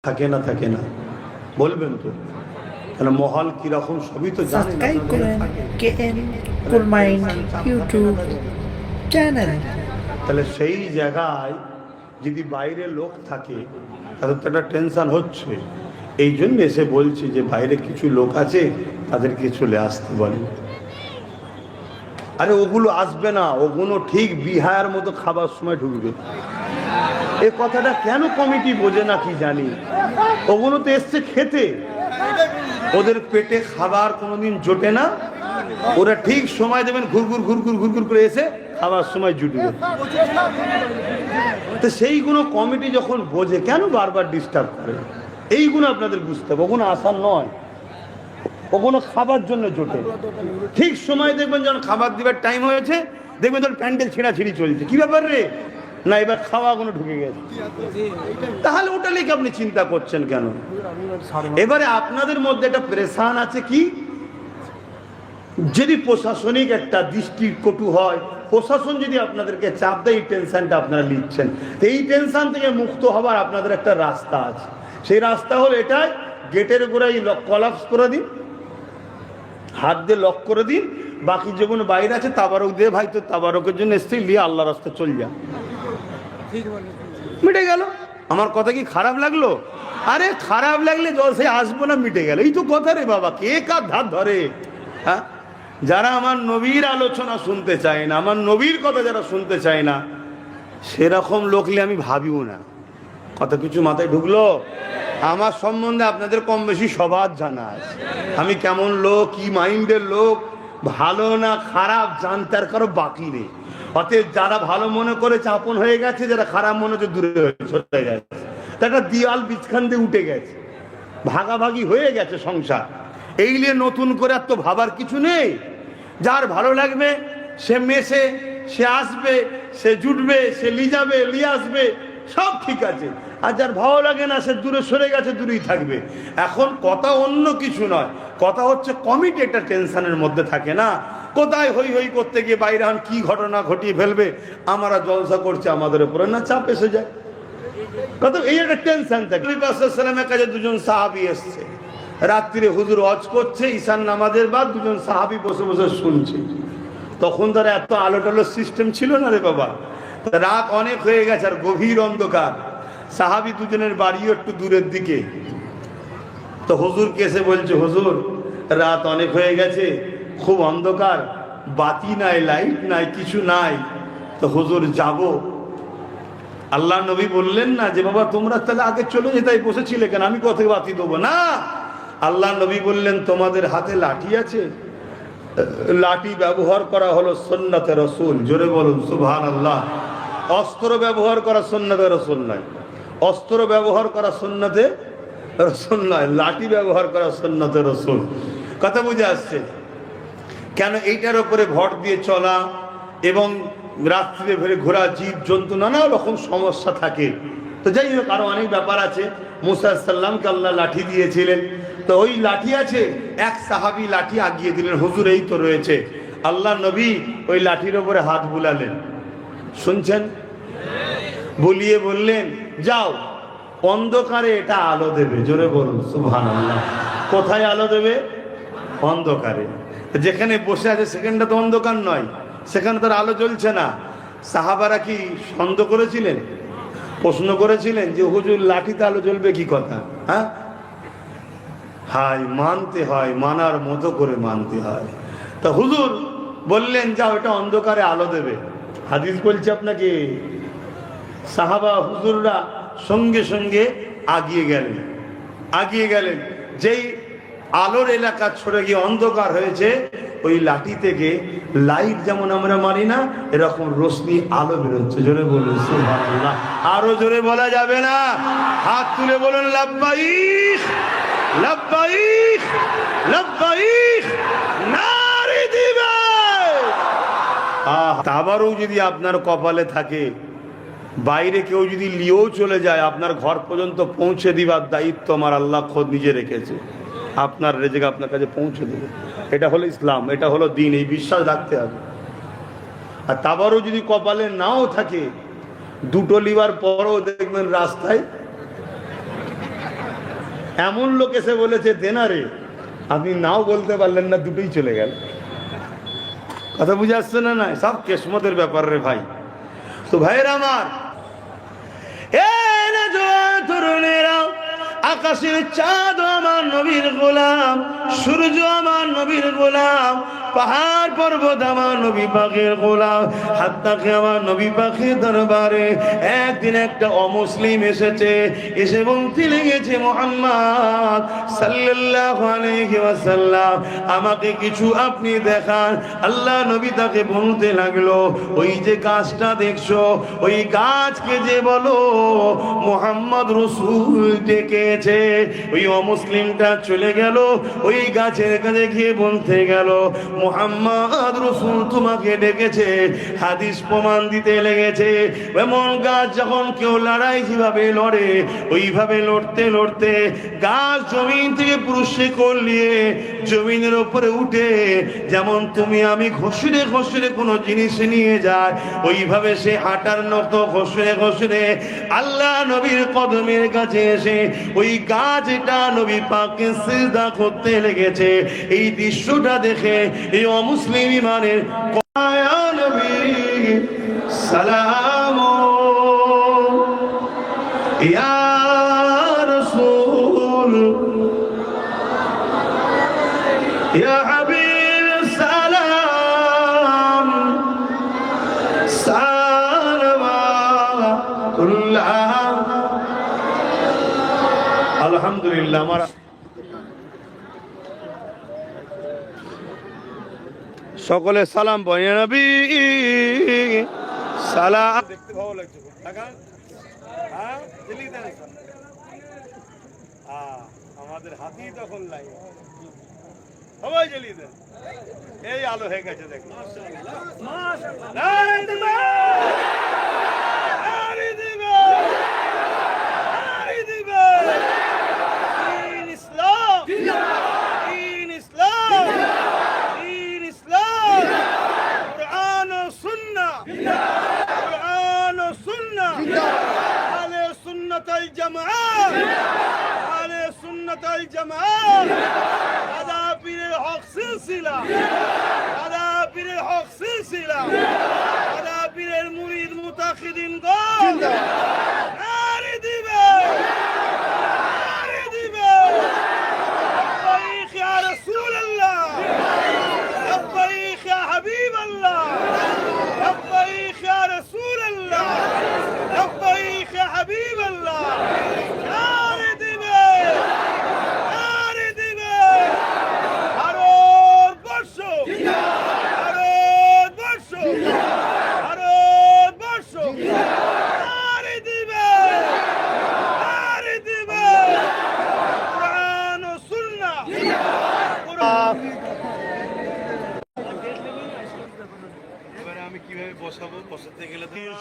থাকে না থাকে না বলবেন তো, কেন মহল কিরকম সবই তো জানেন। সাবস্ক্রাইব করেন কেএন কুল মাইন্ড ইউটিউব চ্যানেল। তাহলে সেই জায়গায় যদি বাইরে লোক থাকে তাদের তো একটা টেনশন হচ্ছে, এই জন্য এসে বলছি যে বাইরে কিছু লোক আছে তাদেরকে চলে আসতে বলে। আরে ওগুলো আসবে না, ওগুলো ঠিক বিহার মতো খাবার সময় ঢুকবে। এ কথাটা কেন কমিটি বোঝে না কি জানি। ওগুলো তো এসছে খেতে, ওদের পেটে খাবার কোনোদিন জোটে না, ওরা ঠিক সময় দেবেন ঘুরঘুর ঘুরঘুর ঘুরঘুর করে এসে খাবার সময় জুটবে। তো সেইগুলো কমিটি যখন বোঝে কেন বারবার ডিস্টার্ব করে, এইগুলো আপনাদের বুঝতে হবে। ওগুলো আসার নয়, ওগুলো খাবার জন্য জোটে। ঠিক সময় দেখবেন যখন খাবার দিবার টাইম হয়েছে, দেখবেন তোর প্যান্ডেল ছিঁড়াছিঁড়ি চলছে। কি ব্যাপার রে, না এবার খাওয়াগুলো ঢুকে গেছে। তাহলে ওটা লিখে আপনি চিন্তা করছেন কেন? এবারে আপনাদের মধ্যে একটা প্রেশান আছে কি, যদি প্রশাসনিক একটা দৃষ্টি কটু হয়, প্রশাসন যদি আপনাদেরকে চাপ দেয়, এই টেনশনটা আপনারা লিখছেন। এই টেনশন থেকে মুক্ত হবার আপনাদের একটা রাস্তা আছে। সেই রাস্তা হলো এটাই, গেটের উপরে কলাপস করে দিন, হাত দিয়ে লক করে দিন, বাকি যেগুলো বাইরে আছে তাবারক দিয়ে, ভাই তো তাবারকের জন্য এসছি, নিয়ে আল্লাহ রাস্তা চল যা, মিটে গেল। আমার কথা কি খারাপ লাগলো? আরে খারাপ লাগলে জলসে আসবো না, মিটে গেল। এই তো কথা রে বাবা, কে কার ধার ধরে? হ্যাঁ, যারা আমার নবীর আলোচনা শুনতে চায় না, আমার নবীর কথা যারা শুনতে চায় না, সেরকম লোকলে আমি ভাবিও না। কত কিছু মাথায় ঢুকলো? আমার সম্বন্ধে আপনাদের কম বেশি সবার জানা আছে, আমি কেমন লোক, কি মাইন্ডের লোক, ভালো না খারাপ জানতে আর কারো বাকি নেই। অতএব যারা ভালো মনে করে চাপন হয়ে গেছে, যারা খারাপ মনে হচ্ছে দূরে সরে গেছে, একটা দিয়াল বিছখান দিয়ে উঠে গেছে, ভাগাভাগি হয়ে গেছে সংসার। এই নিয়ে নতুন করে আর তো ভাবার কিছু নেই। যার ভালো লাগবে সে মেশে, সে আসবে, সে জুটবে, সে লিয়ে লিয়ে আসবে, সব ঠিক আছে। আর যার ভালো লাগে না সে দূরে সরে গেছে, দূরেই থাকবে। এখন কথা অন্য কিছু নয়, কথা হচ্ছে কমিটি একটা টেনশনের মধ্যে থাকে না, কোথায় হই হই করতে গিয়ে বাইরে হন কি ঘটনা ঘটিয়ে ফেলবে, আমরা জলসা করছে, আমাদের উপরে না চাপ এসে যায়। কত এই একটা টেনশন থাকে। নবী পাক সাল্লাল্লাহু আলাইহি ওয়াসাল্লামের কাছে দুজন সাহাবী এসছে, রাত্রিরে হুজুর ওয়াজ করছে, ঈশান নামাজের বাদ দুজন সাহাবী বসে বসে শুনছে। তখন তার এত আলো টালোর সিস্টেম ছিল না রে বাবা, রাত অনেক হয়ে গেছে আর গভীর অন্ধকার। সাহাবী দুজনের বাড়িও একটু দূরের দিকে। তো হুজুরকে এসে বলছে, হুজুর রাত অনেক হয়ে গেছে, খুব অন্ধকার, বাতি নাই, লাইট নাই, কিছু নাই, তো হুজুর যাব? আল্লাহ নবী বললেন না যে বাবা তোমরা তাহলে আগে চলে যেতে বসেছিলে কেন, আমি কোথায় বাতি দেবো না। আল্লাহ নবী বললেন তোমাদের হাতে লাঠি আছে, লাঠি ব্যবহার করা হলো সুন্নতে রাসূল। জোরে বলুন সুবহানাল্লাহ। অস্ত্র ব্যবহার করা সুন্নতে রাসূল নয়, অস্ত্র ব্যবহার করা সুন্নতে রাসূল নয়, লাঠি ব্যবহার করা সুন্নতে রাসূল। কথা বুঝে আসছে? কেন এইটার উপরে ভর দিয়ে চলা এবং রাত্রে ভেবে ঘোরা, জীব জন্তু নানা রকম সমস্যা থাকে। তো যাই হোক, আরো অনেক ব্যাপার আছে। মুসা সাল্লামকে আল্লাহ লাঠি দিয়েছিলেন, তো ওই লাঠি আছে, এক সাহাবী লাঠি আগিয়ে দিলেন, হুজুর এই তো রয়েছে। আল্লাহ নবী ওই লাঠির উপরে হাত বুলালেন, শুনছেন? বুলিয়ে বললেন যাও, অন্ধকারে এটা আলো দেবে। জোরে বলুন সুবহানাল্লাহ। কোথায় আলো দেবে? অন্ধকারে। যেখানে বসে আছে সেখানটা তো অন্ধকার নয়, সেখানে তার আলো জ্বলছে না। সাহাবারা কি সন্দেহ করেছিলেন, প্রশ্ন করেছিলেন যে হুজুর লাঠিতে আলো জ্বলবে কি কথা? হ্যাঁ, হাই মানতে হয়, মানার মতো করে মানতে হয়। তা হুজুর বললেন যাও, এটা অন্ধকারে আলো দেবে। হাদিস বলছে আপনাকে, সাহাবা হুজুররা সঙ্গে সঙ্গে আগিয়ে গেলেন। যেই আলোর এলাকা ছড়ে গিয়ে অন্ধকার হয়েছে, ওই লাঠি থেকে লাইট যেমন আমরা মানি না, এরকম রোশনি আলো বেরোচ্ছে। জোরে বলুন সুবহানাল্লাহ। আরো জোরে বলা যাবে না? হাত তুলে বলুন লাব্বাইক লাব্বাইক লাব্বাইক, নারে দিবে। আবারও যদি আপনার কপালে থাকে, বাইরে কেউ যদি লিয়েও চলে যায়, আপনার ঘর পর্যন্ত পৌঁছে দিবার দায়িত্ব আমার আল্লাহ খোদ নিজে রেখেছে। আপনার রেজেক আপনার কাছে পৌঁছে দেবে। এটা হলো ইসলাম, এটা হলো দিন, এই বিশ্বাস রাখতে হবে। আর তাবারও যদি কপালে নাও থাকে, দুটো লিবার পরও দেখবেন রাস্তায় এমন লোক এসে বলেছে দেনারে, আপনি নাও বলতে পারলেন না, দুটোই চলে গেল। কথা বুঝে আসছে না? না, সব কেসমতের ব্যাপার রে ভাই। তো ভাইয়ের আমার, তরুণেরা, আকাশের চাঁদ আমার নবীর গোলাম, সূর্য আমার নবীর গোলাম, পাহাড় পর্বত আমার নবী পাকের গোলাম। হাত্তাকে আমার নবী পাকের দরবারে একদিন একটা অমুসলিম এসেছে, এসে বলতে লেগেছে, মুহাম্মদ সাল্লাল্লাহু আলাইহি ওয়াসাল্লাম, আমাকে কিছু আপনি দেখান। আল্লাহ নবী তাকে বলতে লাগলো, ওই যে গাছটা দেখছো, ওই গাছকে যে বলো মুহাম্মদ রাসূল ডেকেছে। ওই অমুসলিমটা চলে গেল, ওই গাছের কাছে গিয়ে বলতে গেল, মুহাম্মদ রাসূল তোমাকে ডেকেছে। হাদিস প্রমাণ দিতে লেগেছে, এমন গাছ যখন কেউ লড়াই যেভাবে লড়ে, ওইভাবে লড়তে লড়তে গাছ জমিন থেকে পুরুষে করলিয়ে জমিনের উপরে উঠে, যেমন তুমি আমি ঘষড়ে ঘষড়ে কোনো জিনিস নিয়ে যায়, ওইভাবে সে হাঁটার মতো ঘষড়ে ঘষড়ে আল্লাহ নবীর কদমের কাছে এসে ওই গাছটা নবী পাককে সিজদা করতে লেগেছে। এই দৃশ্যটা দেখে এই অমুসলিম ইমানের ইয়া নবী সালাম, ইয়া রাসূল, ইয়া হাবিব সালাম, সালামাতুল্লাহ। আলহামদুলিল্লাহ। আমার সকলে সালাম বলে নবী সালাম। দেখতে ভালো লাগছে, আমাদের হাতি তখন লাগে সবাই জ্বালিয়ে দেন। এই আলো হয়ে গেছে, দেখুন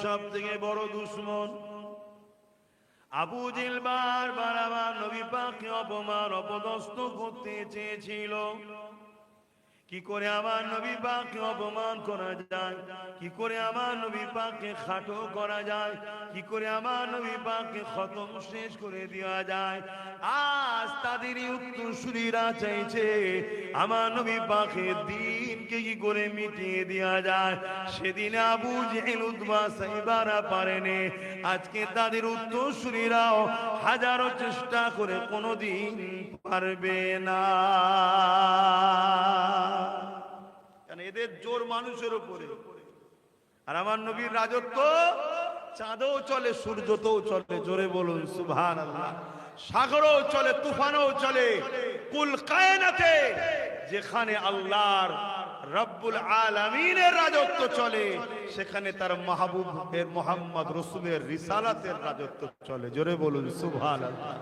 সব থেকে বড় দুশমন আবু জেহেল বারবার আমার নবী পাককে অপমান অপদস্থ করতে চেয়েছিল। কি করে আমার নবী পাককে অপমান করা যায়, কি করে আমার নবী পাককে খাটো করা যায়, কি করে আমার নবী পাককে খতম শেষ করে দেওয়া যায়, আজ তাদেরই উত্তরসূরিরা চাইছে আমার নবী পাকের দিনকে কি করে মিটিয়ে দেওয়া যায়। সেদিন আবু জেহেল উতবা সাইবারা পারেনি, আজকে তাদের উত্তরসূরিরাও হাজারো চেষ্টা করে কোনোদিন পারবে না। এদের জোর মানুষের উপরে, আর আমার নবীর রাজত্ব চাঁদও চলে, সূর্যতেও চলে, জোরে বলুন সুবহানাল্লাহ। সাগরও চলে, তুফানও চলে, কুল কায়নাতে যেখানে আল্লাহর রব্বুল আলামিনের রাজত্ব চলে, সেখানে তার মাহবুবের মুহাম্মদ রাসূলের রিসালাতের রাজত্ব চলে, জোরে বলুন সুবহানাল্লাহ।